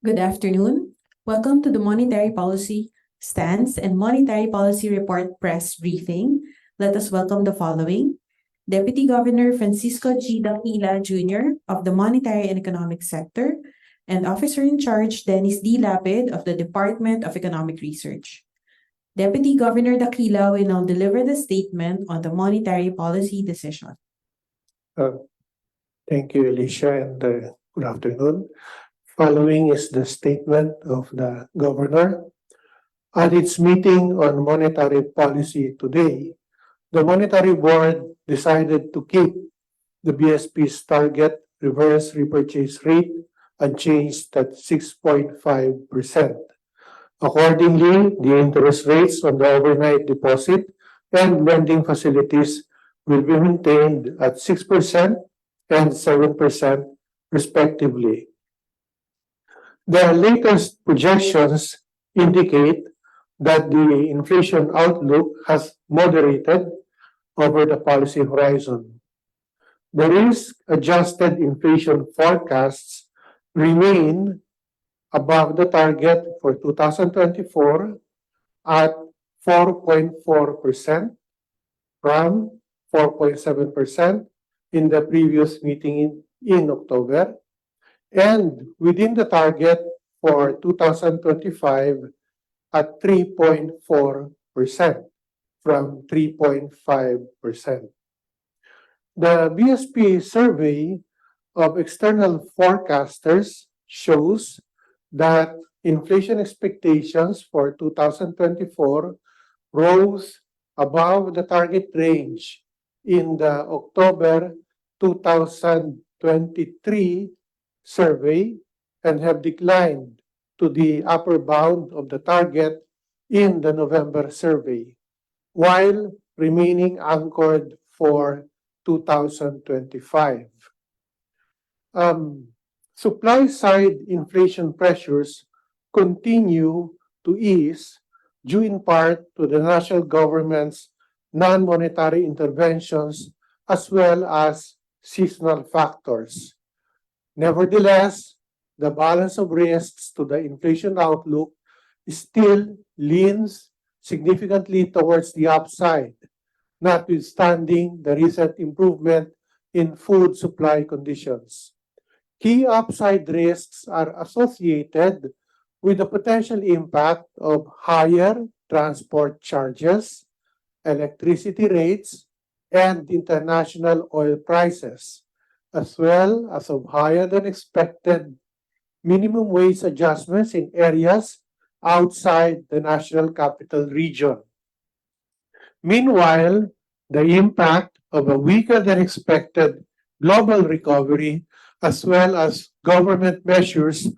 Good afternoon. Welcome to the Monetary Policy Stance and Monetary Policy Report press briefing. Let us welcome the following: Deputy Governor Francisco G. Daquila Jr. of the Monetary and Economic Sector, and Officer in Charge Dennis D. Lapid of the Department of Economic Research. Deputy Governor Daquila will now deliver the statement on the monetary policy decision. Thank you, Alicia, and good afternoon. Following is the statement of the governor. At its meeting on monetary policy today, the Monetary Board decided to keep the BSP's target reverse repurchase rate unchanged at 6.5%. Accordingly, the interest rates on the overnight deposit and lending facilities will be maintained at 6% and 7% respectively. The latest projections indicate that the inflation outlook has moderated over the policy horizon. The risk-adjusted inflation forecasts remain above the target for 2024 at 4.4% from 4.7% in the previous meeting in October, and within the target for 2025 at 3.4% from 3.5%. The BSP survey of external forecasters shows that inflation expectations for 2024 rose above the target range in the October 2023 survey and have declined to the upper bound of the target in the November survey, while remaining anchored for 2025. Supply-side inflation pressures continue to ease due in part to the national government's non-monetary interventions as well as seasonal factors. Nevertheless, the balance of risks to the inflation outlook still leans significantly towards the upside, notwithstanding the recent improvement in food supply conditions. Key upside risks are associated with the potential impact of higher transport charges, electricity rates, and international oil prices, as well as of higher than expected minimum wage adjustments in areas outside the National Capital Region. Meanwhile, the impact of a weaker than expected global recovery as well as government measures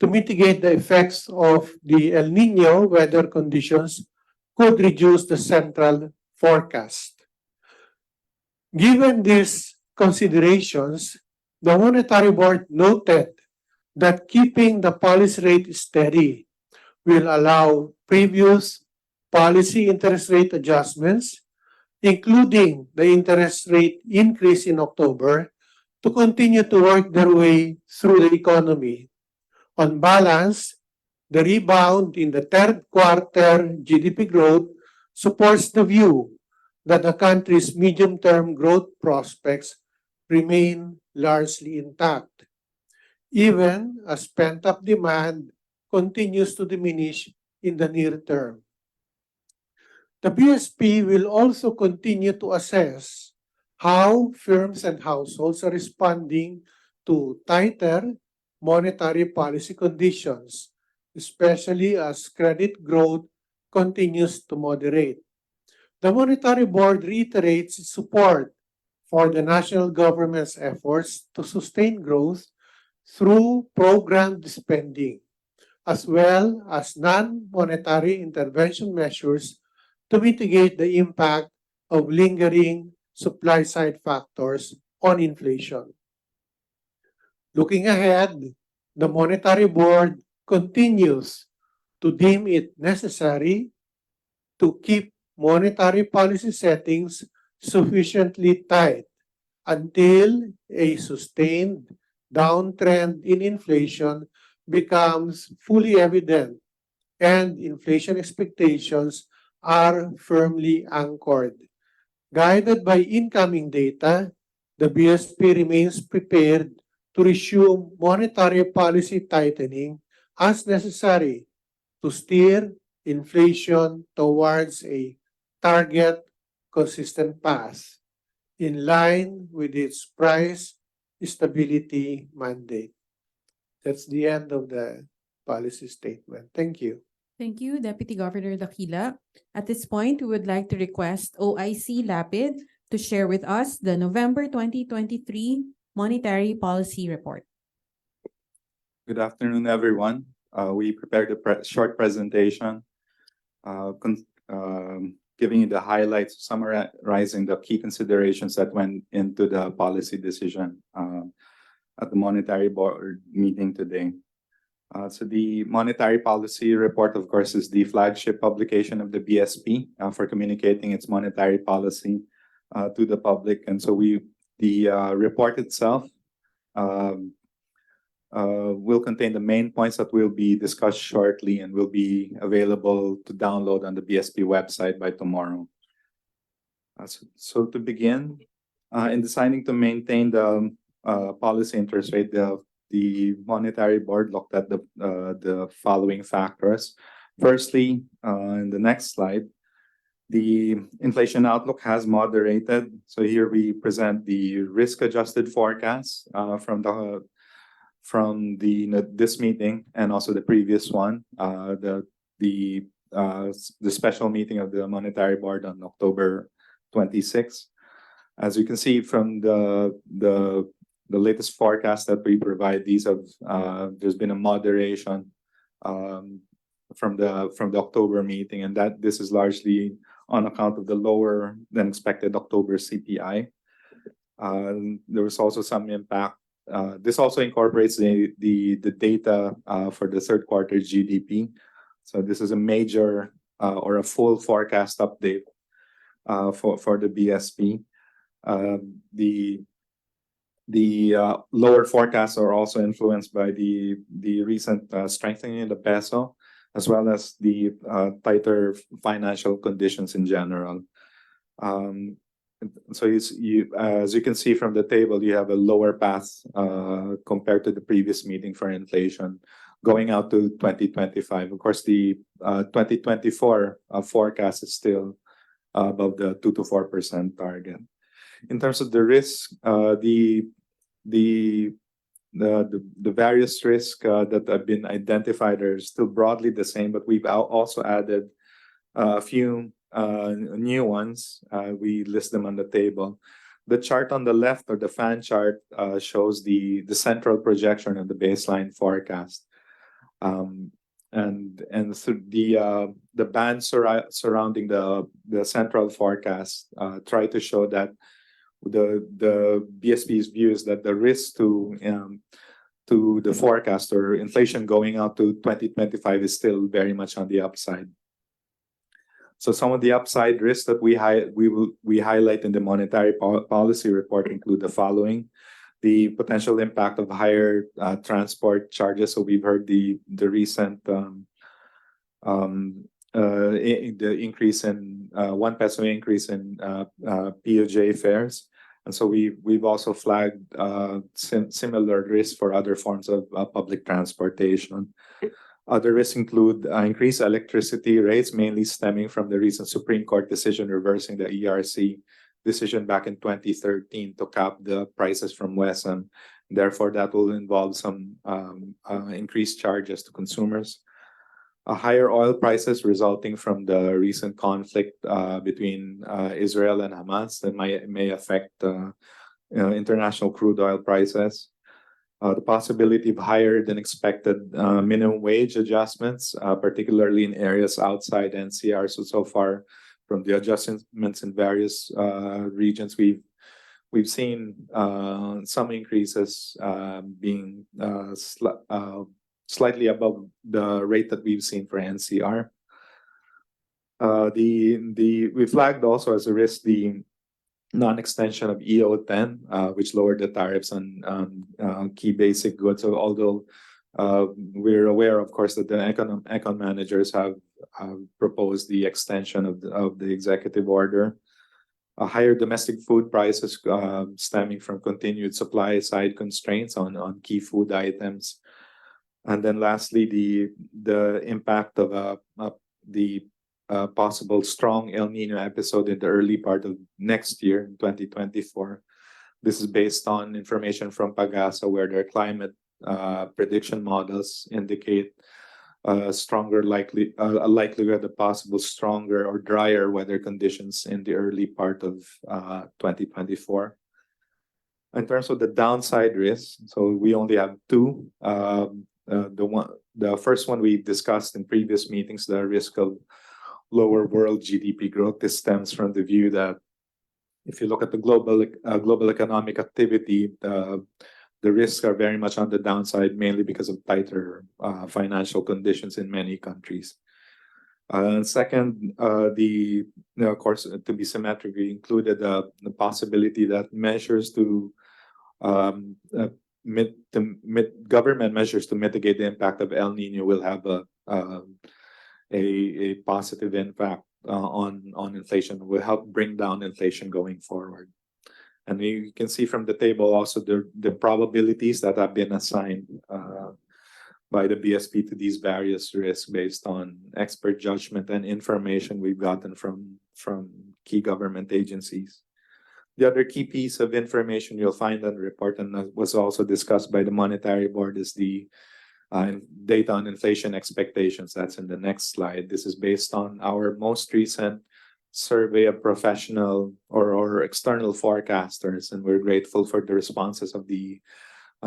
to mitigate the effects of the El Niño weather conditions could reduce the Sentral forecast. Given these considerations, the Monetary Board noted that keeping the policy rate steady will allow previous policy interest rate adjustments, including the interest rate increase in October, to continue to work their way through the economy. On balance, the rebound in the third quarter GDP growth supports the view that the country's medium-term growth prospects remain largely intact, even as pent-up demand continues to diminish in the near term. The BSP will also continue to assess how firms and households are responding to tighter monetary policy conditions, especially as credit growth continues to moderate. The Monetary Board reiterates its support for the national government's efforts to sustain growth through programmed spending, as well as non-monetary intervention measures to mitigate the impact of lingering supply-side factors on inflation. Looking ahead, the Monetary Board continues to deem it necessary to keep monetary policy settings sufficiently tight until a sustained downtrend in inflation becomes fully evident and inflation expectations are firmly anchored. Guided by incoming data, the BSP remains prepared to resume monetary policy tightening as necessary to steer inflation towards a target consistent path in line with its price stability mandate. That's the end of the policy statement. Thank you. Thank you, Deputy Governor Dakila. At this point, we would like to request OIC Lapid to share with us the November 2023 Monetary Policy Report. Good afternoon, everyone. We prepared a short presentation giving you the highlights, summarizing the key considerations that went into the policy decision at the Monetary Board meeting today. So the Monetary Policy Report, of course, is the flagship publication of the BSP for communicating its monetary policy to the public. And so the report itself will contain the main points that will be discussed shortly and will be available to download on the BSP website by tomorrow. So to begin, in deciding to maintain the policy interest rate, the Monetary Board looked at the following factors. Firstly, in the next slide, the inflation outlook has moderated. So here we present the risk-adjusted forecast from this meeting and also the previous one, the special meeting of the Monetary Board on October 26. As you can see from the latest forecast that we provide, there's been a moderation from the October meeting, and that this is largely on account of the lower than expected October CPI. There was also some impact. This also incorporates the data for the third quarter GDP. So this is a major or a full forecast update for the BSP. The lower forecasts are also influenced by the recent strengthening of the peso, as well as the tighter financial conditions in general. So as you can see from the table, you have a lower path compared to the previous meeting for inflation going out to 2025. Of course, the 2024 forecast is still above the 2 to 4% target. In terms of the risk, the various risks that have been identified are still broadly the same, but we've also added a few new ones. We list them on the table. The chart on the left, or the fan chart, shows the central projection of the baseline forecast. And so the bands surrounding the central forecast try to show that the BSP's view is that the risk to the forecast or inflation going out to 2025 is still very much on the upside. So some of the upside risks that we highlight in the monetary policy report include the following: the potential impact of higher transport charges. So we've heard the recent the increase in 1 peso increase in POJ fares, and so we've also flagged similar risks for other forms of public transportation. Other risks include increased electricity rates, mainly stemming from the recent Supreme Court decision reversing the ERC decision back in 2013 to cap the prices from WESM. Therefore, that will involve some increased charges to consumers. Higher oil prices resulting from the recent conflict between Israel and Hamas that may affect international crude oil prices. The possibility of higher than expected minimum wage adjustments, particularly in areas outside NCR. So far, from the adjustments in various regions, we've seen some increases being slightly above the rate that we've seen for NCR. We flagged also as a risk the non-extension of EO10, which lowered the tariffs on key basic goods. So although We're aware, of course, that the econ managers have proposed the extension of the executive order. Higher domestic food prices stemming from continued supply side constraints on key food items. And then lastly, the impact of the possible strong El Nino episode in the early part of next year, 2024. This is based on information from Pagasa, where their climate prediction models indicate a likelihood of possible stronger or drier weather conditions in the early part of 2024. In terms of the downside risks, so we only have two. The first one we discussed in previous meetings, the risk of lower world GDP growth. This stems from the view that if you look at the global economic activity, the risks are very much on the downside, mainly because of tighter financial conditions in many countries. Second, of course, to be symmetrically included, the possibility that measures to government measures to mitigate the impact of El Nino will have a positive impact on inflation, will help bring down inflation going forward. And you can see from the table also the probabilities that have been assigned by the BSP to these various risks based on expert judgment and information we've gotten from key government agencies. The other key piece of information you'll find on the report, and that was also discussed by the Monetary Board, is the data on inflation expectations. That's in the next slide. This is based on our most recent survey of professional or external forecasters, and we're grateful for the responses of the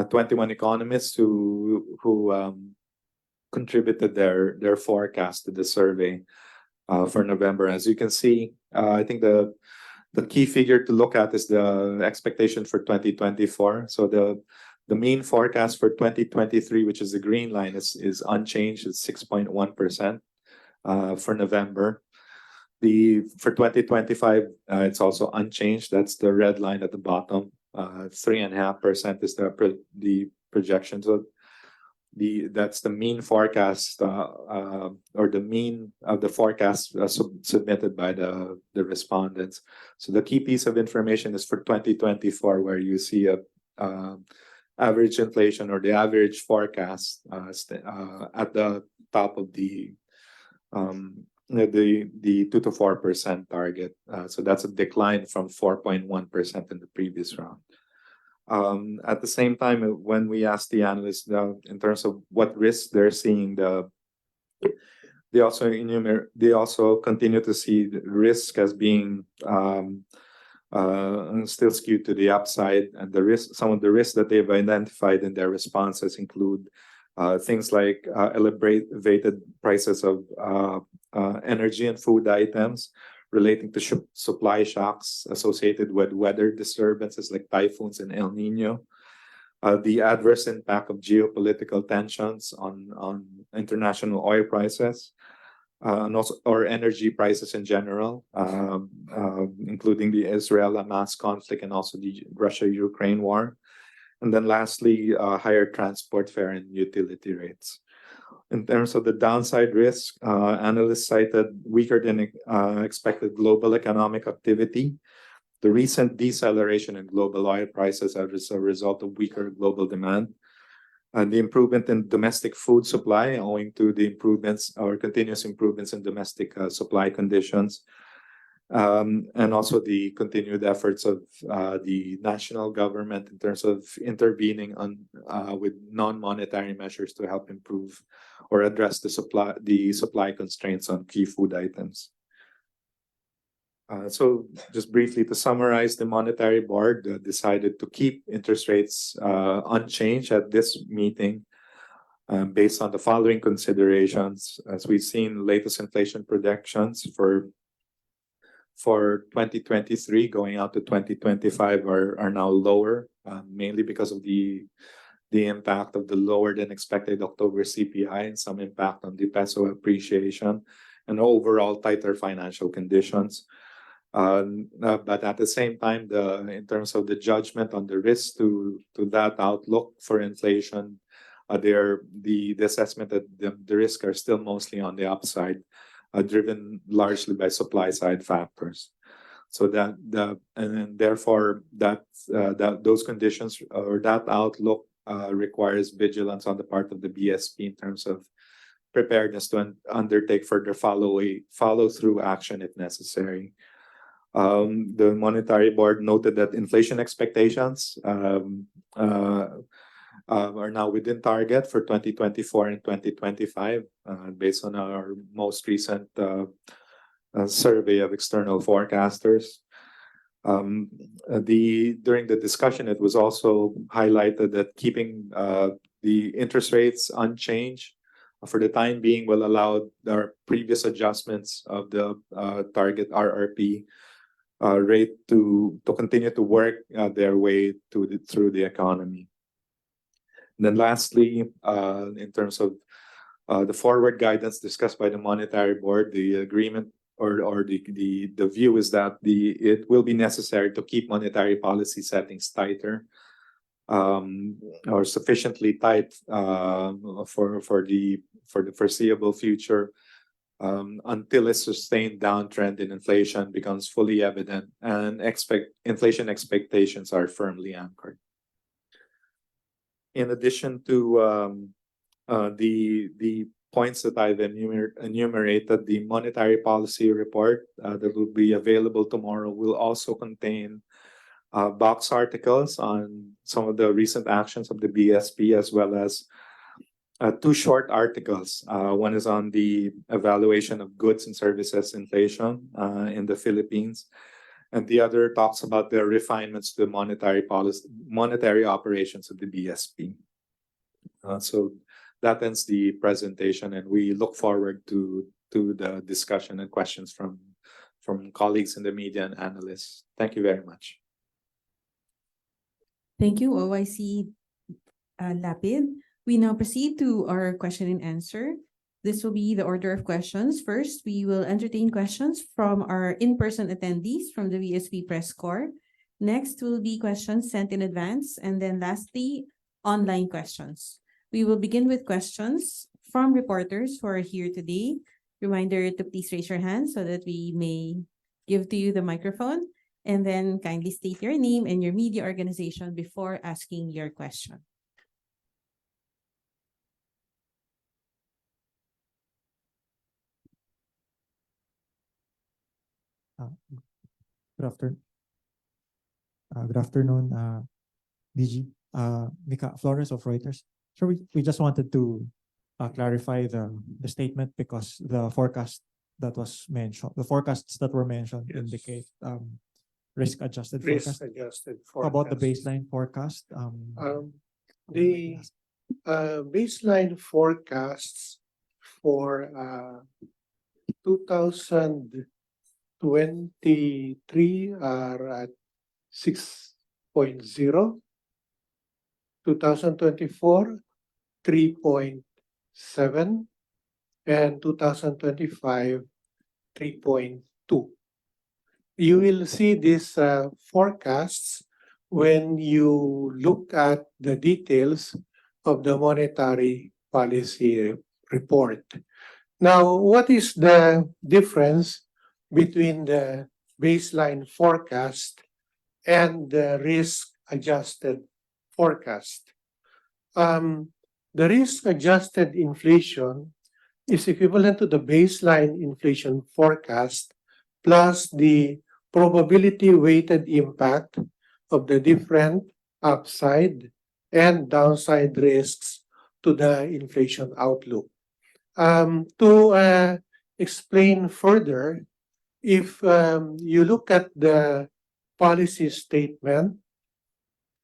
21 economists who contributed their forecast to the survey for November. As you can see, I think the key figure to look at is the expectation for 2024. So the mean forecast for 2023, which is the green line, is unchanged. It's 6.1% for November. For 2025, it's also unchanged. That's the red line at the bottom. 3.5% is the projection. So that's the mean forecast or the mean of the forecast submitted by the respondents. So the key piece of information is for 2024, where you see a average inflation or the average forecast at the top of the 2 to 4% target. So that's a decline from 4.1% in the previous round. At the same time, when we asked the analysts in terms of what risks they're seeing, they also continue to see the risk as being still skewed to the upside, and some of the risks that they've identified in their responses include things like elevated prices of energy and food items relating to supply shocks associated with weather disturbances like typhoons and El Nino, the adverse impact of geopolitical tensions on international oil prices, and also or energy prices in general, including the Israel-Hamas conflict and also the Russia-Ukraine war. And then lastly, higher transport fare and utility rates. In terms of the downside risk, analysts cited weaker than expected global economic activity, the recent deceleration in global oil prices as a result of weaker global demand, and the improvement in domestic food supply owing to the improvements or continuous improvements in domestic supply conditions, and also the continued efforts of the national government in terms of intervening with non-monetary measures to help improve or address the supply constraints on key food items. So just briefly to summarize, the Monetary Board decided to keep interest rates unchanged at this meeting based on the following considerations. As we've seen, latest inflation projections for 2023 going out to 2025 are now lower, mainly because of the impact of the lower than expected October CPI and some impact on the peso appreciation and overall tighter financial conditions. But at the same time, in terms of the judgment on the risk to that outlook for inflation, the assessment that the risks are still mostly on the upside, driven largely by supply side factors. So therefore that those conditions or that outlook requires vigilance on the part of the BSP in terms of preparedness to undertake further follow-through action if necessary. The Monetary Board noted that inflation expectations are now within target for 2024 and 2025, based on our most recent survey of external forecasters. During the discussion, it was also highlighted that keeping the interest rates unchanged for the time being will allow our previous adjustments of the target RRP rate to continue to work their way through the economy. And then lastly, in terms of the forward guidance discussed by the Monetary Board, the agreement or the view is that it will be necessary to keep monetary policy settings tighter, or sufficiently tight for the foreseeable future, until a sustained downtrend in inflation becomes fully evident and inflation expectations are firmly anchored. In addition to the points that I've enumerated, the monetary policy report that will be available tomorrow will also contain box articles on some of the recent actions of the BSP, as well as two short articles. One is on the evaluation of goods and services inflation in the Philippines, and the other talks about the refinements to the monetary operations of the BSP. So that ends the presentation, and we look forward to the discussion and questions from colleagues in the media and analysts. Thank you very much. Thank you, OIC Lapid. We now proceed to our question and answer. This will be the order of questions. First, we will entertain questions from our in-person attendees from the BSP Press Corps. Next will be questions sent in advance, and then lastly, online questions. We will begin with questions from reporters who are here today. Reminder to please raise your hand so that we may give to you the microphone, and then kindly state your name and your media organization before asking your question. Good afternoon, DG. Mika Flores of Reuters. So we just wanted to clarify the statement, because the forecast that was mentioned, the forecasts that were mentioned indicate risk-adjusted forecast. Risk-adjusted How about the forecast. baseline forecast? The baseline forecasts for 2023 are at 6.0, 2024 3.7, and 2025 3.2. You will see these forecasts when you look at the details of the monetary policy report. Now, what is the difference between the baseline forecast and the risk-adjusted forecast? The risk-adjusted inflation is equivalent to the baseline inflation forecast plus the probability-weighted impact of the different upside and downside risks to the inflation outlook. To explain further, if you look at the policy statement,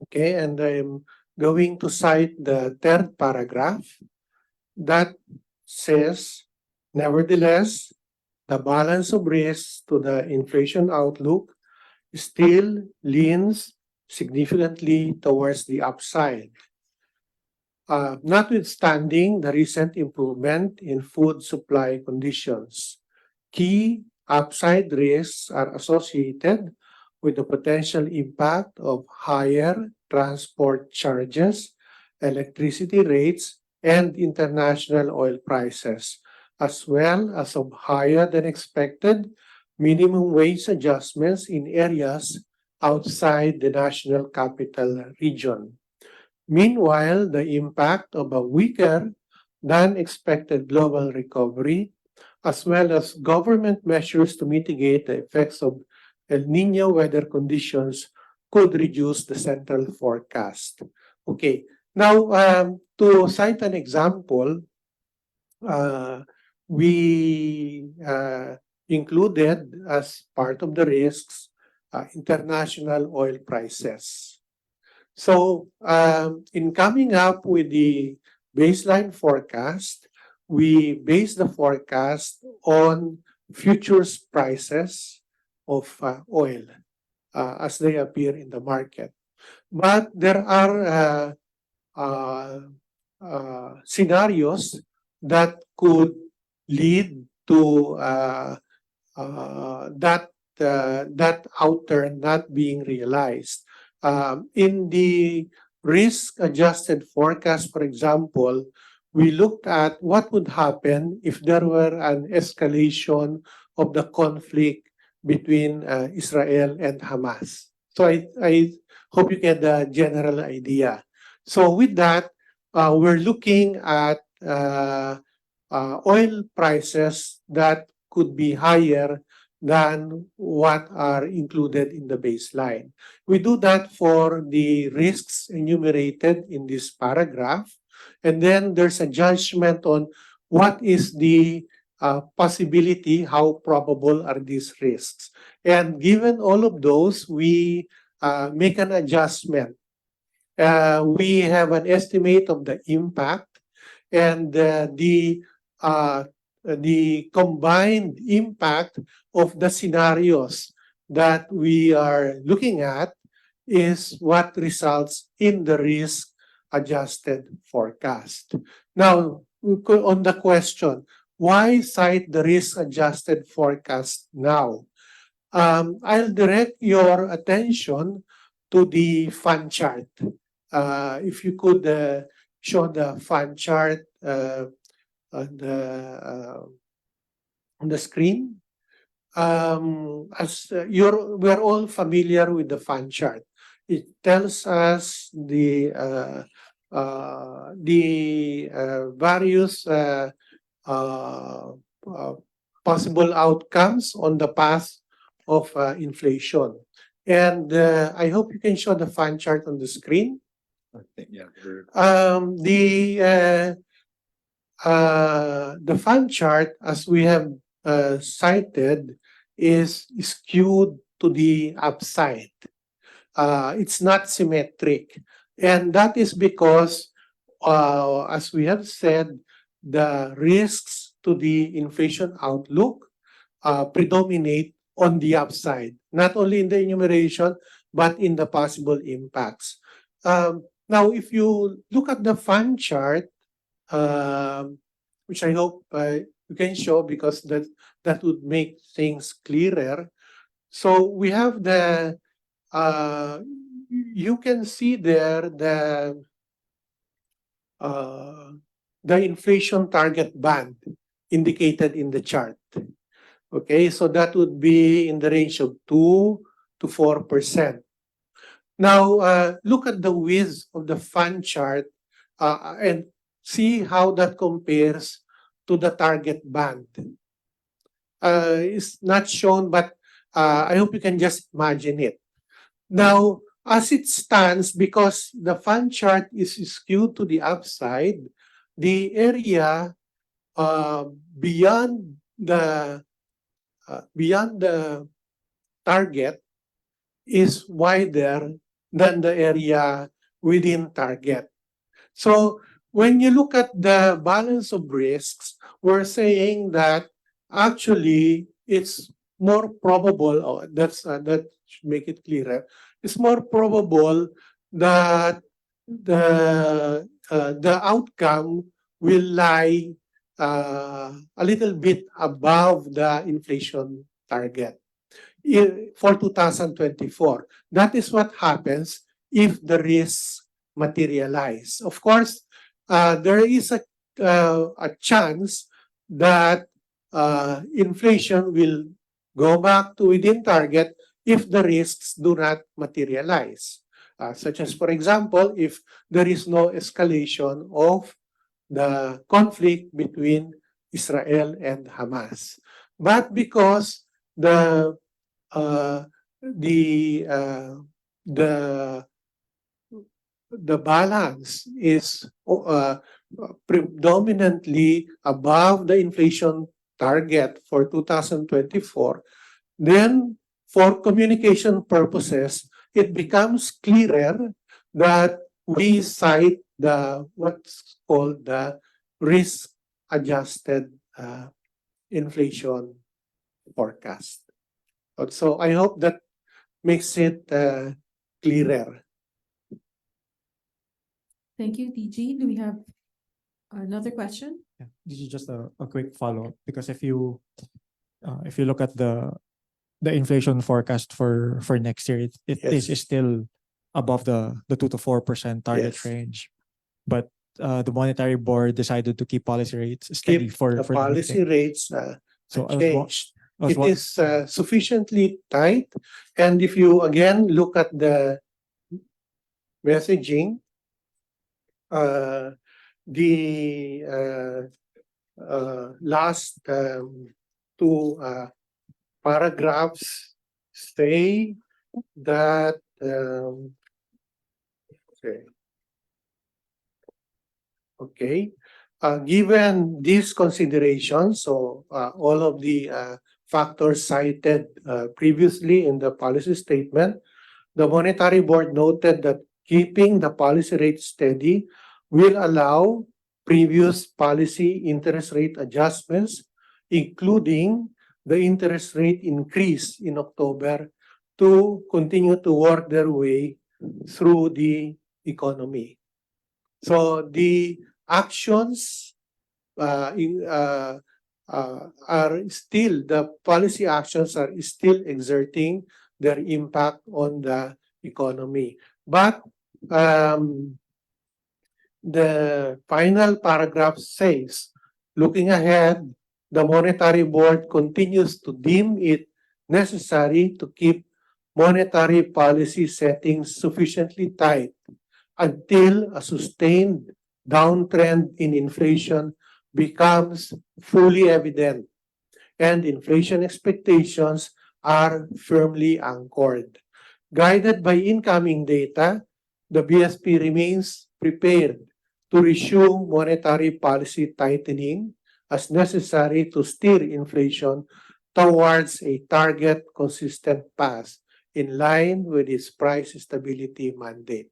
okay, and I'm going to cite the third paragraph that says, nevertheless, the balance of risks to the inflation outlook still leans significantly towards the upside. Notwithstanding the recent improvement in food supply conditions, key upside risks are associated with the potential impact of higher transport charges electricity rates, and international oil prices, as well as of higher than expected minimum wage adjustments in areas outside the national capital region. Meanwhile, the impact of a weaker than expected global recovery, as well as government measures to mitigate the effects of El Nino weather conditions, could reduce the central forecast. Okay, now to cite an example, we included as part of the risks international oil prices. So in coming up with the baseline forecast, we base the forecast on futures prices of oil as they appear in the market. But there are scenarios that could lead to that outturn not being realized. In the risk-adjusted forecast, for example, we looked at what would happen if there were an escalation of the conflict between Israel and Hamas. So I hope you get the general idea. So with that, we're looking at oil prices that could be higher than what are included in the baseline. We do that for the risks enumerated in this paragraph. And then there's a judgment on what is the possibility, how probable are these risks. And given all of those, we make an adjustment. We have an estimate of the impact and the combined impact of the scenarios that we are looking at is what results in the risk-adjusted forecast. Now, on the question, why cite the risk-adjusted forecast now? I'll direct your attention to the fund chart. If you could show the fund chart on the screen. We're all familiar with the fund chart. It tells us the various possible outcomes on the path of inflation. And I hope you can show the fund chart on the screen. I think, yeah. The fund chart, as we have cited, is skewed to the upside. It's not symmetric. And that is because, as we have said, the risks to the inflation outlook predominate on the upside, not only in the enumeration, but in the possible impacts. Now, if you look at the fund chart, which I hope you can show because that would make things clearer. So we have you can see there the inflation target band indicated in the chart. Okay, so that would be in the range of 2 to 4%. Now, look at the width of the fund chart and see how that compares to the target band. It's not shown, but I hope you can just imagine it. Now, as it stands, because the fund chart is skewed to the upside, the area beyond the target is wider than the area within target. So when you look at the balance of risks, we're saying that actually it's more probable, that should make it clearer, it's more probable that the outcome will lie a little bit above the inflation target for 2024. That is what happens if the risks materialize. Of course, there is a chance that inflation will go back to within target if the risks do not materialize. Such as, for example, if there is no escalation of the conflict between Israel and Hamas. But because the uh, the uh, the the balance is predominantly above the inflation target for 2024, then for communication purposes, it becomes clearer that we cite the what's called the risk adjusted inflation forecast. So I hope that makes it clearer. Thank you, DG. Do we have another question? Yeah, this is just a quick follow-up because if you look at the inflation forecast for next year, it Yes. is still above the 2 to 4% target Yes. range. But the monetary board decided to keep policy rates steady Keep for the the policy meeting. rates So I was wa- unchanged. I was It wa- is sufficiently tight. And if you again look at the messaging, the last two paragraphs say that okay. Given these considerations, so all of the factors cited previously in the policy statement, the Monetary Board noted that keeping the policy rate steady will allow previous policy interest rate adjustments, including the interest rate increase in October, to continue to work their way through the economy. So the actions are still, the policy actions are still exerting their impact on the economy. But the final paragraph says, looking ahead, the Monetary Board continues to deem it necessary to keep monetary policy settings sufficiently tight until a sustained downtrend in inflation becomes fully evident and inflation expectations are firmly anchored. Guided by incoming data, the BSP remains prepared to resume monetary policy tightening as necessary to steer inflation towards a target consistent path in line with its price stability mandate.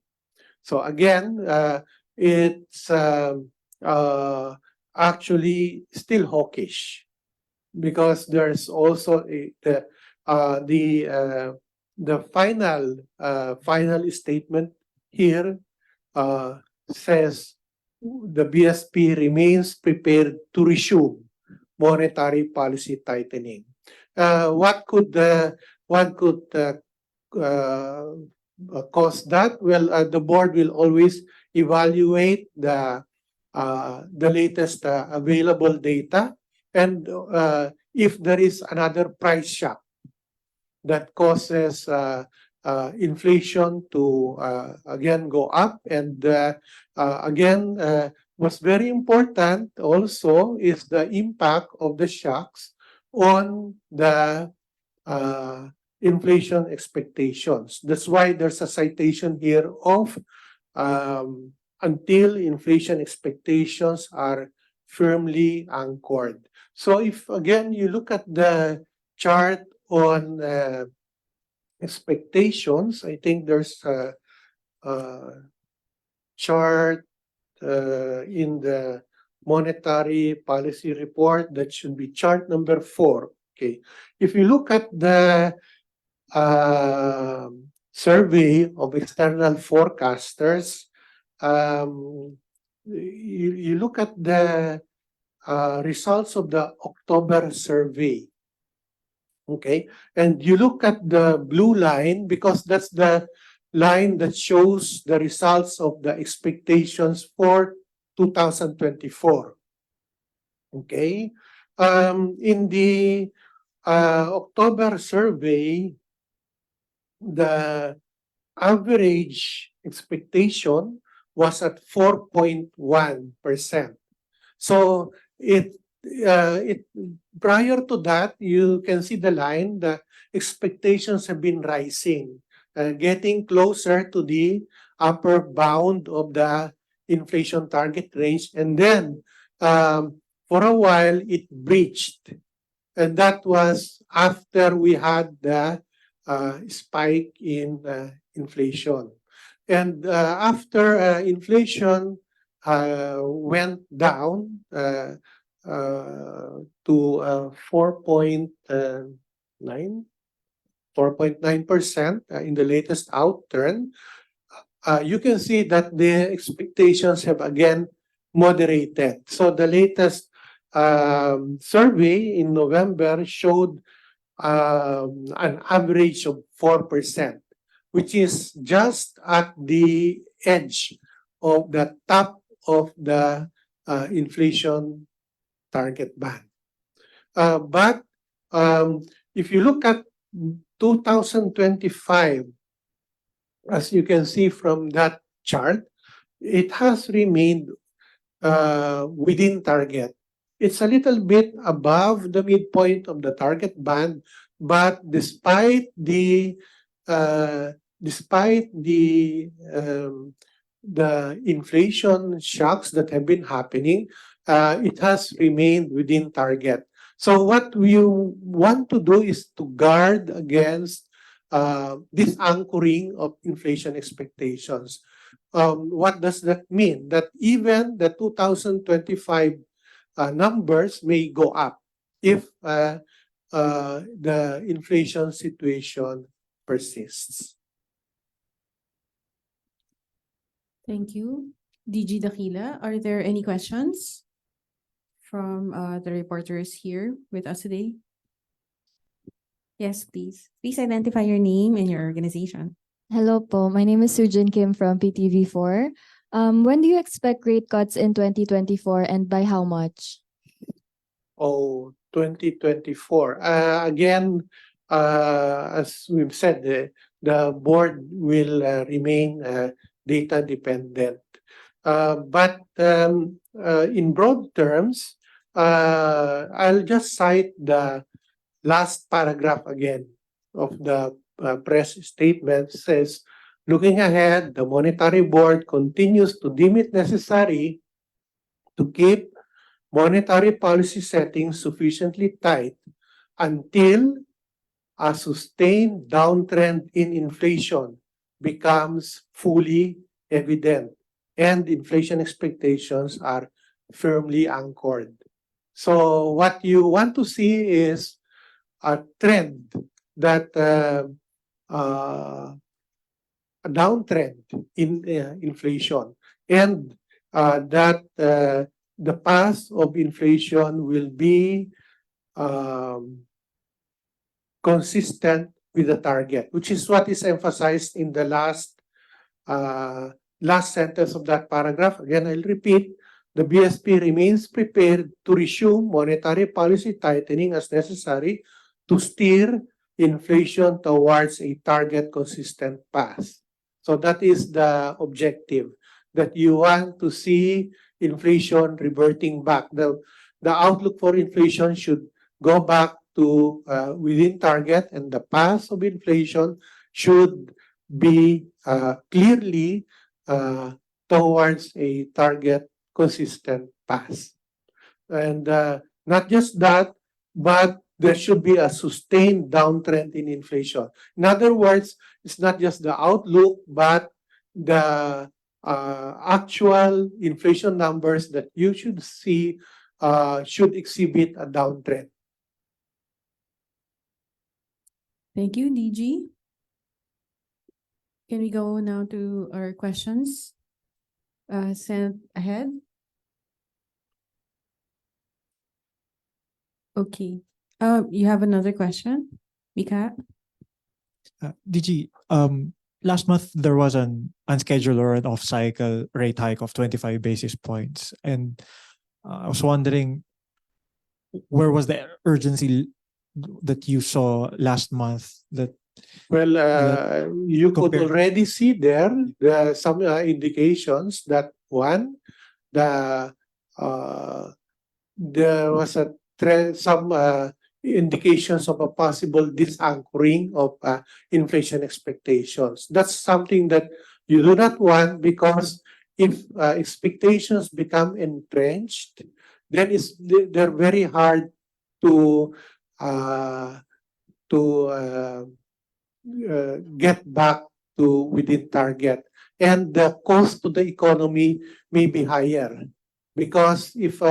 So again, it's actually still hawkish because there's also the final statement here says the BSP remains prepared to resume monetary policy tightening. What could cause that? Well, the board will always evaluate the latest available data, and if there is another price shock that causes inflation to again go up, and again, what's very important also is the impact of the shocks on the inflation expectations. That's why there's a citation here of until inflation expectations are firmly anchored. So if again you look at the chart on expectations, I think there's a chart in the monetary policy report that should be chart number 4. Okay, if you look at the survey of external forecasters, you look at the results of the October survey. Okay, and you look at the blue line because that's the line that shows the results of the expectations for 2024. Okay? In the October survey, the average expectation was at 4.1%. So it prior to that, you can see the line, the expectations have been rising, getting closer to the upper bound of the inflation target range. And then for a while, it breached. And that was after we had the spike in inflation. And after inflation went down to 4.9% in the latest outturn, you can see that the expectations have again moderated. So the latest survey in November showed an average of 4%, which is just at the edge of the top of the inflation target band. But if you look at 2025, as you can see from that chart, it has remained within target. It's a little bit above the midpoint of the target band, but despite the inflation shocks that have been happening, it has remained within target. So what we want to do is to guard against this anchoring of inflation expectations. What does that mean? That even the 2025 numbers may go up if the inflation situation persists. Thank you. DG Dakila, are there any questions from the reporters here with us today? Yes, please. Please identify your name and your organization. Hello po, my name is Sujin Kim from PTV4. When do you expect rate cuts in 2024 and by how much? 2024. Again, as we've said, the board will remain data dependent. But in broad terms, I'll just cite the last paragraph again of the press statement. Says, looking ahead, the Monetary Board continues to deem it necessary to keep monetary policy settings sufficiently tight until a sustained downtrend in inflation becomes fully evident and inflation expectations are firmly anchored. So what you want to see is a trend that a downtrend in inflation, and that the path of inflation will be consistent with the target, which is what is emphasized in the last sentence of that paragraph. Again, I'll repeat, the BSP remains prepared to resume monetary policy tightening as necessary to steer inflation towards a target consistent path. So that is the objective, that you want to see inflation reverting back. The outlook for inflation should go back to within target, and the path of inflation should be clearly towards a target consistent path. And not just that, but there should be a sustained downtrend in inflation. In other words, it's not just the outlook, but the actual inflation numbers that you should see should exhibit a downtrend. Thank you, DG. Can we go now to our questions sent ahead? Okay. You have another question, Mika? DG, last month there was an unscheduled or an off-cycle rate hike of 25 basis points. And I was wondering, where was the urgency that you saw last month that Well, you could compare- already see there some indications that one, the there was a trend, some indications of a possible disanchoring of inflation expectations. That's something that you do not want, because if expectations become entrenched, then they're very hard to uh, get back to within target, and the cost to the economy may be higher, because if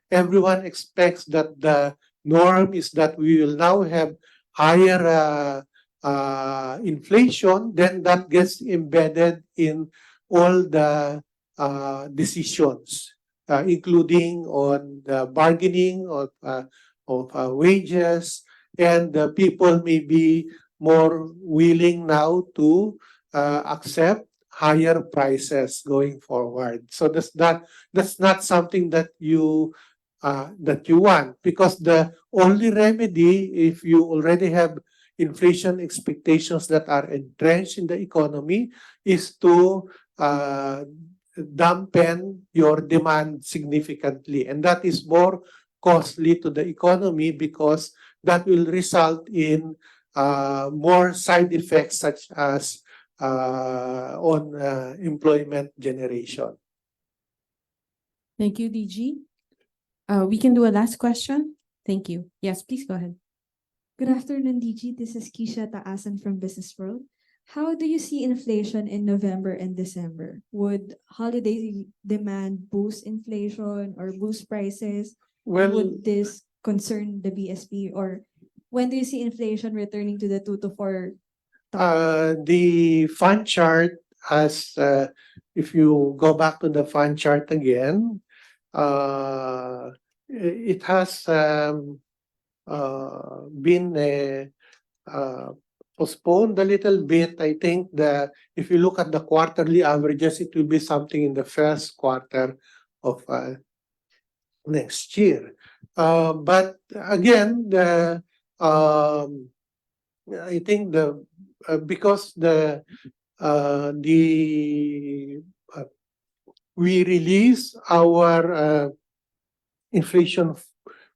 everyone expects that the norm is that we will now have higher inflation, then that gets embedded in all the decisions, including on the bargaining of wages, and people may be more willing now to accept higher prices going forward. So that's not something that you want, because the only remedy, if you already have inflation expectations that are entrenched in the economy, is to dampen your demand significantly, and that is more costly to the economy, because that will result in more side effects, such as on employment generation. Thank you, DG. We can do a last question. Thank you. Yes, please go ahead. Good afternoon, DG. This is Keisha Taasan from Business World. How do you see inflation in November and December? Would holiday demand boost inflation or boost prices? Well, Would this concern the BSP, or when do you see inflation returning to the 2 to 4? the fund chart has, if you go back to the fund chart again, it has been postponed a little bit. I think if you look at the quarterly averages, it will be something in the first quarter of next year. But again, I think because we release our inflation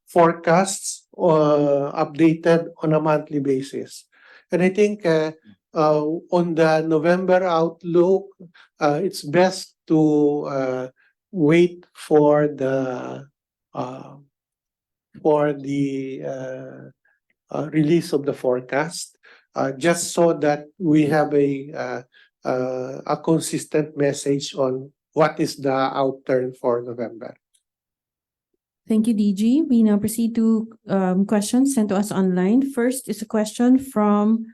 forecasts updated on a monthly basis, and I think on the November outlook, it's best to wait for the release of the forecast, just so that we have a consistent message on what is the outturn for November. Thank you, DG. We now proceed to questions sent to us online. First is a question from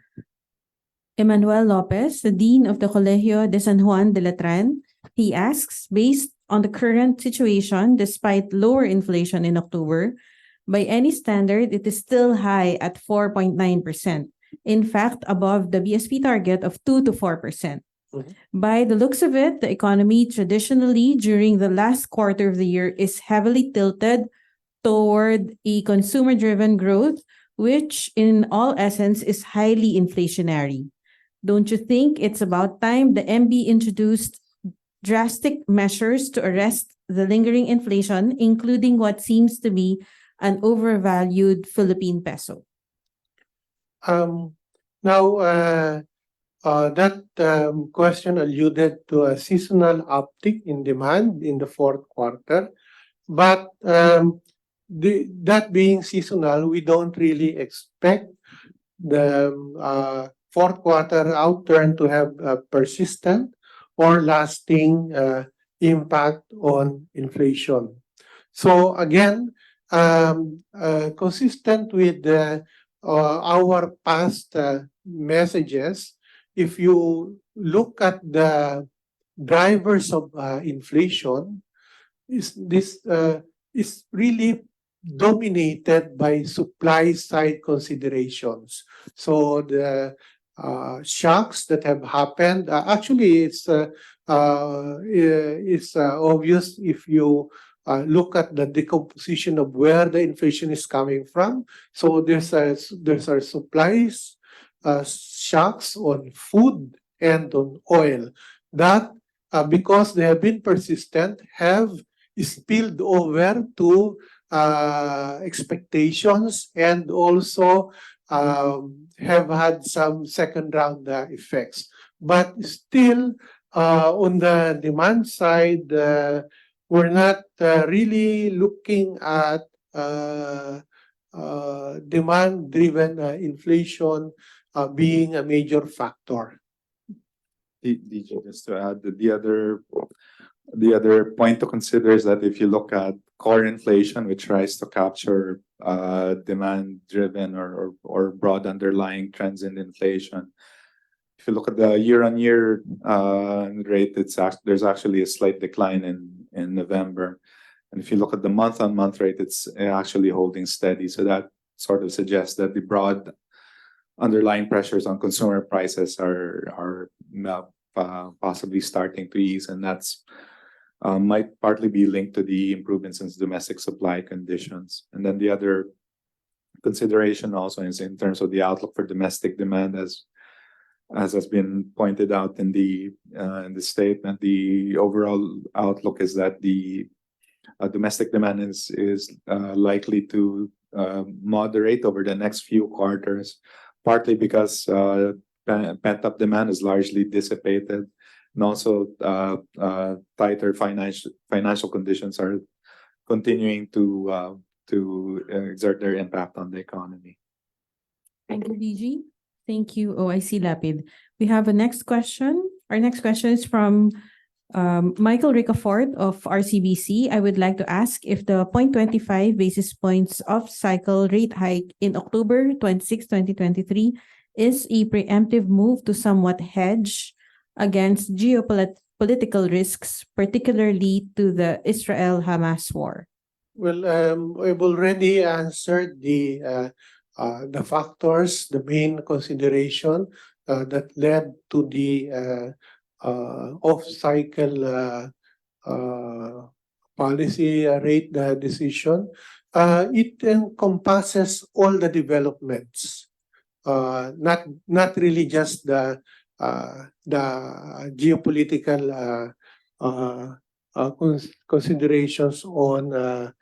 Emmanuel Lopez, the Dean of the Colegio de San Juan de Letran. He asks, based on the current situation, despite lower inflation in October, by any standard, it is still high at 4.9%. In fact, above the BSP target of 2 to 4%. By the looks of it, the economy traditionally during the last quarter of the year is heavily tilted toward a consumer-driven growth, which in all essence is highly inflationary. Don't you think it's about time the MB introduced drastic measures to arrest the lingering inflation, including what seems to be an overvalued Philippine peso? Now, that question alluded to a seasonal uptick in demand in the fourth quarter, but that being seasonal, we don't really expect the fourth quarter outturn to have a persistent or lasting impact on inflation. So again, consistent with our past messages, if you look at the drivers of inflation, this is really dominated by supply side considerations. So the shocks that have happened. Actually, it's obvious if you look at the decomposition of where the inflation is coming from. So there's our supplies shocks on food and on oil that because they have been persistent have spilled over to expectations and also have had some second round effects. But still, on the demand side, we're not really looking at demand-driven inflation being a major factor. DJ, just to add, the other point to consider is that if you look at core inflation, which tries to capture demand-driven or broad underlying trends in inflation, if you look at the year-on-year rate, there's actually a slight decline in November, and if you look at the month-on-month rate, it's actually holding steady. So that sort of suggests that the broad underlying pressures on consumer prices are possibly starting to ease, and that's might partly be linked to the improvements in domestic supply conditions. And then the other consideration also is in terms of the outlook for domestic demand, as has been pointed out in the statement. The overall outlook is that the domestic demand is likely to moderate over the next few quarters, partly because pent-up demand is largely dissipated, and also tighter financial conditions are continuing to exert their impact on the economy. Thank you, DG. Thank you. Oh, I see Lapid. We have a next question. Our next question is from Michael Ricafort of RCBC. I would like to ask if the 0.25 basis points of cycle rate hike in October 26, 2023 is a preemptive move to somewhat hedge against geopolitical risks, particularly to the Israel-Hamas war. Well, I've already answered the factors, the main consideration that led to the off-cycle policy rate decision. It encompasses all the developments, not really just the geopolitical considerations on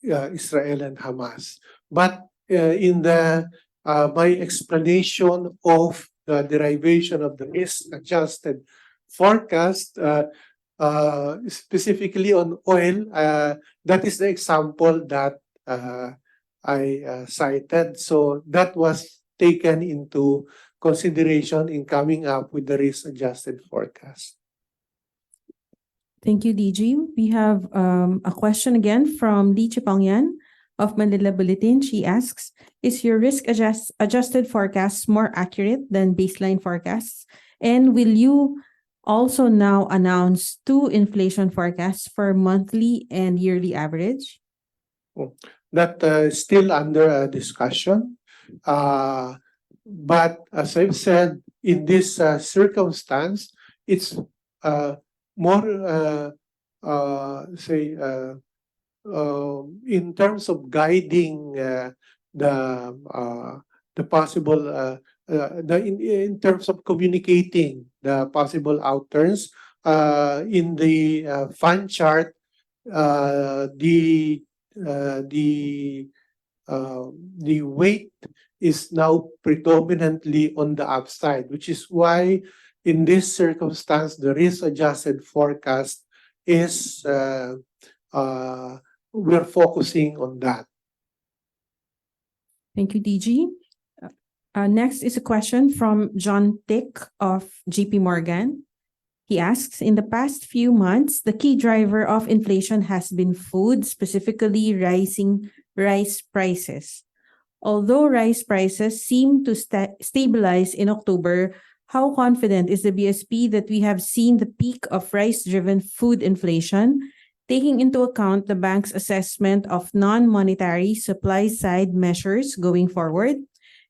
Israel and Hamas. But in my explanation of the derivation of the risk-adjusted forecast, specifically on oil, that is the example that I cited. So that was taken into consideration in coming up with the risk-adjusted forecast. Thank you, DG. We have a question again from Lee Chipangyan of Manila Bulletin. She asks, is your risk-adjusted forecast more accurate than baseline forecasts? And will you also now announce 2 inflation forecasts for monthly and yearly average? That is still under discussion. But as I've said, in this circumstance, it's more, in terms of guiding the possible, in terms of communicating the possible outturns, in the fund chart, the weight is now predominantly on the upside, which is why in this circumstance, the risk-adjusted forecast is we're focusing on that. Thank you, DG. Next is a question from John Tick of JP Morgan. He asks, in the past few months, the key driver of inflation has been food, specifically rising rice prices. Although rice prices seem to stabilize in October, how confident is the BSP that we have seen the peak of rice-driven food inflation, taking into account the bank's assessment of non-monetary supply-side measures going forward?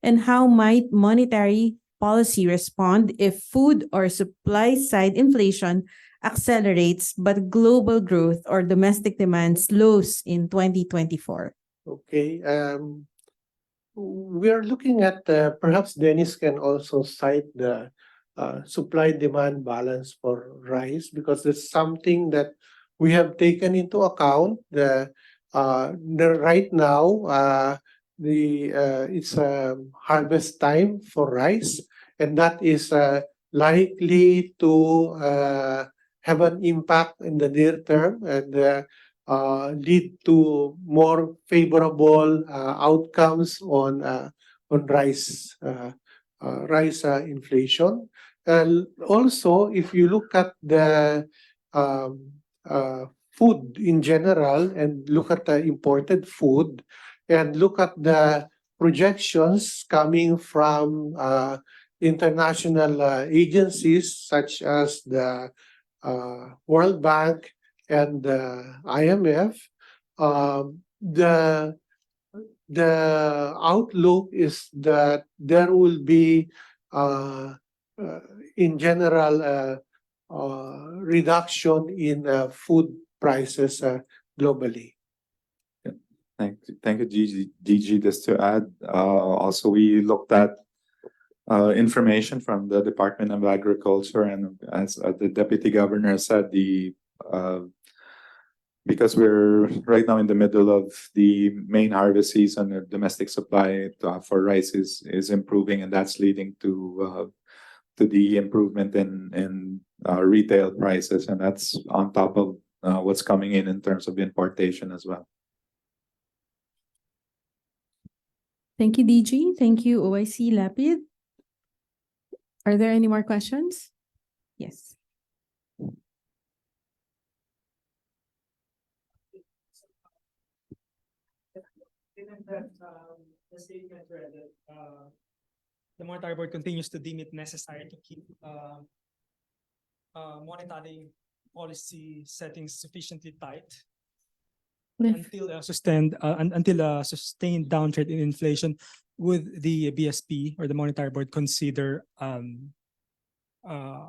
And how might monetary policy respond if food or supply side inflation accelerates but global growth or domestic demand slows in 2024? Okay, we are looking at, perhaps Dennis can also cite the supply-demand balance for rice, because it's something that we have taken into account. Right now, it's harvest time for rice, and that is likely to have an impact in the near term, and lead to more favorable outcomes on rice inflation. And also, if you look at the food in general and look at the imported food and look at the projections coming from international agencies such as the World Bank and the IMF, the outlook is that there will be, in general, reduction in food prices globally. Thank you, DG. Just to add, also we looked at information from the Department of Agriculture, and as the Deputy Governor said, because we're right now in the middle of the main harvest season, the domestic supply for rice is improving, and that's leading to the improvement in retail prices, and that's on top of what's coming in terms of importation as well. Thank you, DG. Thank you, OIC Lapid. Are there any more questions? Yes. Given that the statement read that the monetary board continues to deem it necessary to keep monetary policy settings sufficiently tight until a sustained downtrend in inflation, would the BSP or the monetary board consider a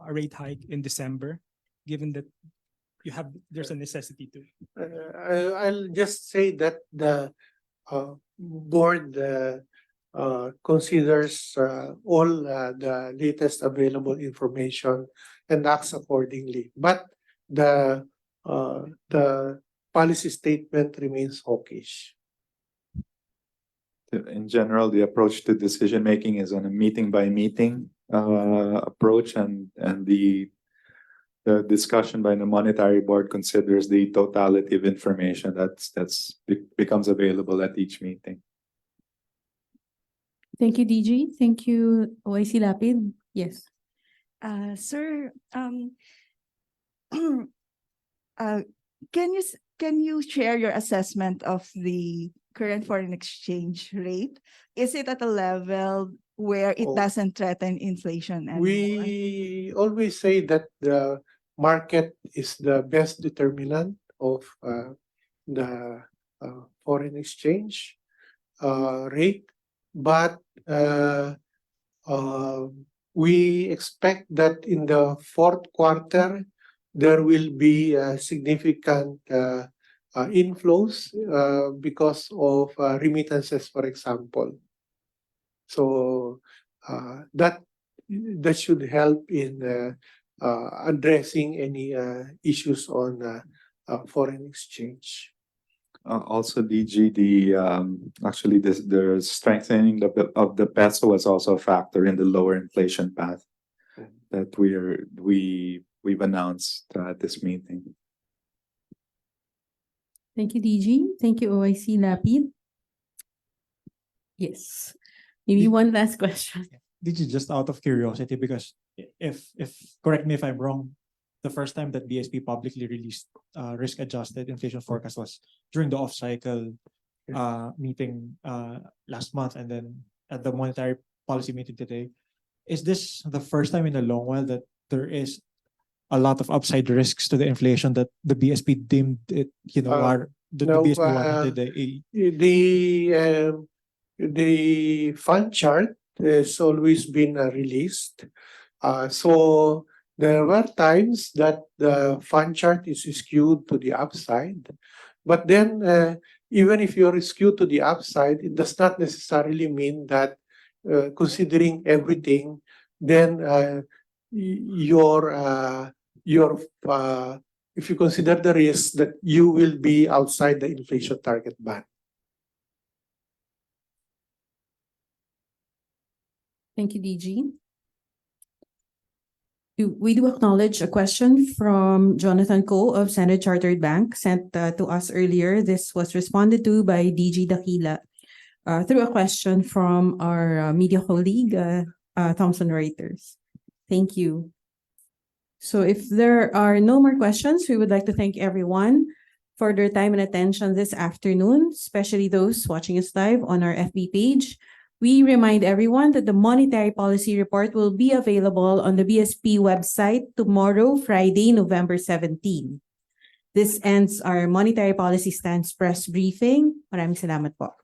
rate hike in December, given that there's a necessity to? I'll just say that the board considers all the latest available information and acts accordingly. But the policy statement remains hawkish. In general, the approach to decision making is on a meeting by meeting approach, and the discussion by the monetary board considers the totality of information that's becomes available at each meeting. Thank you, DG. Thank you, OIC Lapid. Yes. Sir, can you share your assessment of the current foreign exchange rate? Is it at a level where it doesn't threaten inflation anymore? We always say that the market is the best determinant of the foreign exchange rate, but we expect that in the fourth quarter there will be significant inflows because of remittances, for example. So that should help in addressing any issues on foreign exchange. Also, DG, actually the strengthening of the peso was also a factor in the lower inflation path that we've announced at this meeting. Thank you, DG. Thank you, OIC Lapid. Yes. Maybe one last question. This is just out of curiosity, because if correct me if I'm wrong, the first time that BSP publicly released risk-adjusted inflation forecast was during the off-cycle meeting last month, and then at the monetary policy meeting today. Is this the first time in a long while that there is a lot of upside risks to the inflation that the BSP deemed it, the BSP wanted the The fund chart has always been released. So there were times that the fund chart is skewed to the upside, but then even if you're skewed to the upside, it does not necessarily mean that considering everything, then your if you consider the risk that you will be outside the inflation target band. Thank you, DG. We do acknowledge a question from Jonathan Ko of Standard Chartered Bank sent to us earlier. This was responded to by DG Dakila through a question from our media colleague, Thomson Reuters. Thank you. So if there are no more questions, we would like to thank everyone for their time and attention this afternoon, especially those watching us live on our FB page. We remind everyone that the Monetary Policy Report will be available on the BSP website tomorrow, Friday, November 17. This ends our Monetary Policy Stance press briefing. Maraming salamat po.